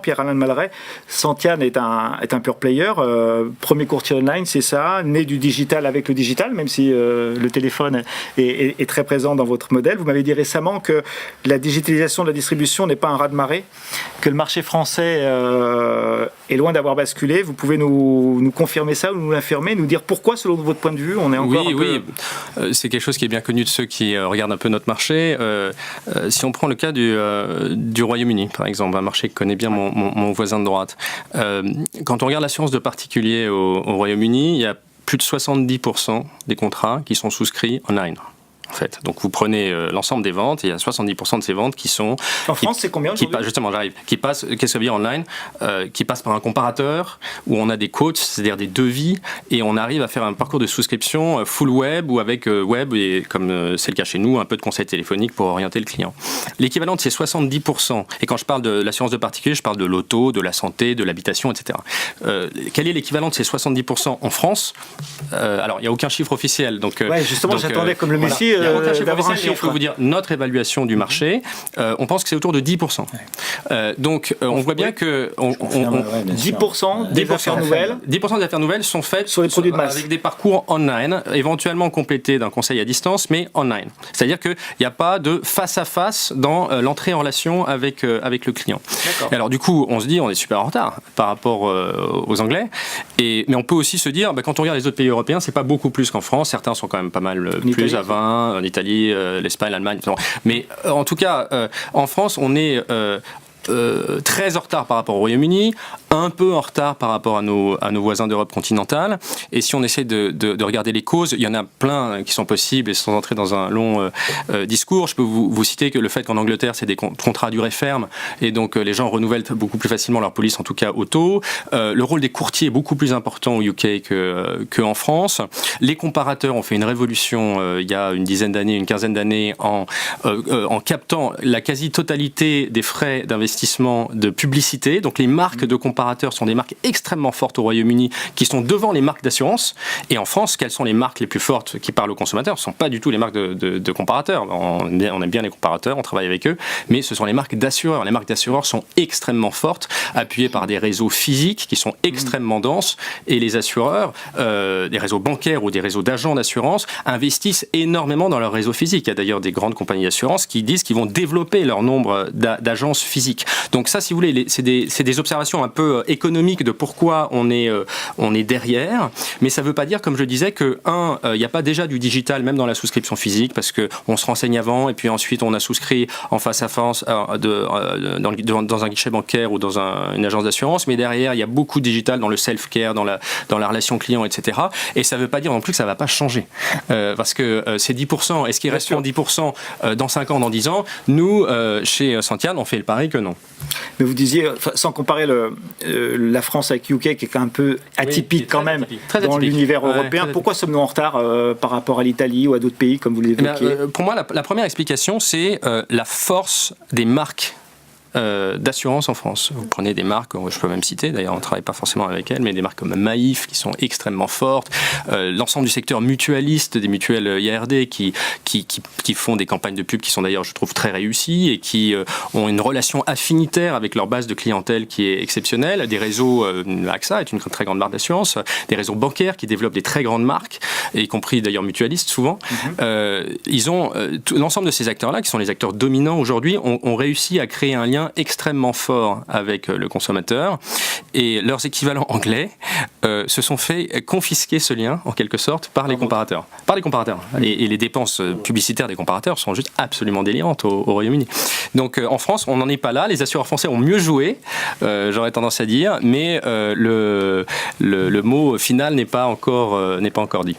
Pierre-Alain Malleray, Santian est un pure player, premier courtier online, c'est ça, né du digital avec le digital, même si le téléphone est très présent dans votre modèle. Vous m'avez dit récemment que la digitalisation de la distribution n'est pas un raz-de-marée, que le marché français est loin d'avoir basculé. Vous pouvez nous confirmer ça ou nous l'affirmer, nous dire pourquoi, selon votre point de vue, on est encore Oui, c'est quelque chose qui est bien connu de ceux qui regardent un peu notre marché. Si on prend le cas du Royaume-Uni, par exemple, un marché que connaît bien mon voisin de droite. Quand on regarde l'assurance de particuliers au Royaume-Uni, il y a plus de 70% des contrats qui sont souscrits online. En fait. Donc vous prenez l'ensemble des ventes, et il y a 70% de ces ventes qui sont... En France, c'est combien aujourd'hui ? Justement, j'arrive. Qu'est-ce que ça veut dire online ? Qui passe par un comparateur, où on a des quotes, c'est-à-dire des devis, et on arrive à faire un parcours de souscription full web, ou avec web, et comme c'est le cas chez nous, un peu de conseils téléphoniques pour orienter le client. L'équivalent de ces 70%, et quand je parle de l'assurance de particulier, je parle de l'auto, de la santé, de l'habitation, etc. Quel est l'équivalent de ces 70% en France ? Alors, il n'y a aucun chiffre officiel. Donc, justement, j'attendais comme le Messie... Il n'y a aucun chiffre officiel, on peut vous dire notre évaluation du marché, on pense que c'est autour de 10%. Donc on voit bien que 10% des affaires nouvelles. 10% des affaires nouvelles sont faites sur les produits de masse, avec des parcours online, éventuellement complétés d'un conseil à distance, mais online. C'est-à-dire qu'il n'y a pas de face-à-face dans l'entrée en relation avec le client. Alors du coup, on se dit on est super en retard par rapport aux Anglais, mais on peut aussi se dire, quand on regarde les autres pays européens, c'est pas beaucoup plus qu'en France. Certains sont quand même pas mal plus à 20, en Italie, l'Espagne, l'Allemagne. Mais en tout cas, en France, on est très en retard par rapport au Royaume-Uni, un peu en retard par rapport à nos voisins d'Europe continentale. Et si on essaie de regarder les causes, il y en a plein qui sont possibles, et sans entrer dans un long discours, je peux vous citer que le fait qu'en Angleterre, c'est des contrats à durée ferme, et donc les gens renouvellent beaucoup plus facilement leur police, en tout cas auto. Le rôle des courtiers est beaucoup plus important au UK qu'en France. Les comparateurs ont fait une révolution il y a une quinzaine d'années en captant la quasi-totalité des frais d'investissement de publicité. Donc les marques de comparateurs sont des marques extrêmement fortes au Royaume-Uni, qui sont devant les marques d'assurance. Et en France, quelles sont les marques les plus fortes qui parlent aux consommateurs ? Ce ne sont pas du tout les marques de comparateurs. On aime bien les comparateurs, on travaille avec eux, mais ce sont les marques d'assureurs. Les marques d'assureurs sont extrêmement fortes, appuyées par des réseaux physiques qui sont extrêmement denses, et les assureurs, des réseaux bancaires ou des réseaux d'agents d'assurance, investissent énormément dans leur réseau physique. Il y a d'ailleurs des grandes compagnies d'assurance qui disent qu'ils vont développer leur nombre d'agences physiques. Donc ça, si vous voulez, c'est des observations un peu économiques de pourquoi on est derrière, mais ça ne veut pas dire, comme je disais, que il n'y a pas déjà du digital même dans la souscription physique, parce qu'on se renseigne avant, et puis ensuite on a souscrit en face à face dans un guichet bancaire ou dans une agence d'assurance, mais derrière il y a beaucoup de digital dans le self-care, dans la relation client, etc. Et ça ne veut pas dire non plus que ça ne va pas changer, parce que ces 10%, est-ce qu'ils resteront 10% dans 5 ans, dans 10 ans ? Nous, chez Santian, on fait le pari que non. Mais vous disiez, sans comparer la France avec UK, qui est un peu atypique quand même dans l'univers européen, pourquoi sommes-nous en retard par rapport à l'Italie ou à d'autres pays, comme vous l'évoquiez ? Pour moi, la première explication, c'est la force des marques d'assurance en France. Vous prenez des marques, je peux même citer, d'ailleurs on ne travaille pas forcément avec elles, mais des marques comme Maïf qui sont extrêmement fortes, l'ensemble du secteur mutualiste, des mutuelles IARD qui font des campagnes de pub qui sont d'ailleurs, je trouve, très réussies, et qui ont une relation affinitaire avec leur base de clientèle qui est exceptionnelle. Des réseaux, AXA est une très grande marque d'assurance, des réseaux bancaires qui développent des très grandes marques, y compris d'ailleurs mutualistes souvent. Ils ont l'ensemble de ces acteurs-là, qui sont les acteurs dominants aujourd'hui, ont réussi à créer un lien extrêmement fort avec le consommateur, et leurs équivalents anglais se sont fait confisquer ce lien en quelque sorte par les comparateurs. Et les dépenses publicitaires des comparateurs sont juste absolument délirantes au Royaume-Uni. Donc en France, on n'en est pas là. Les assureurs français ont mieux joué, j'aurais tendance à dire, mais le mot final n'est pas encore dit.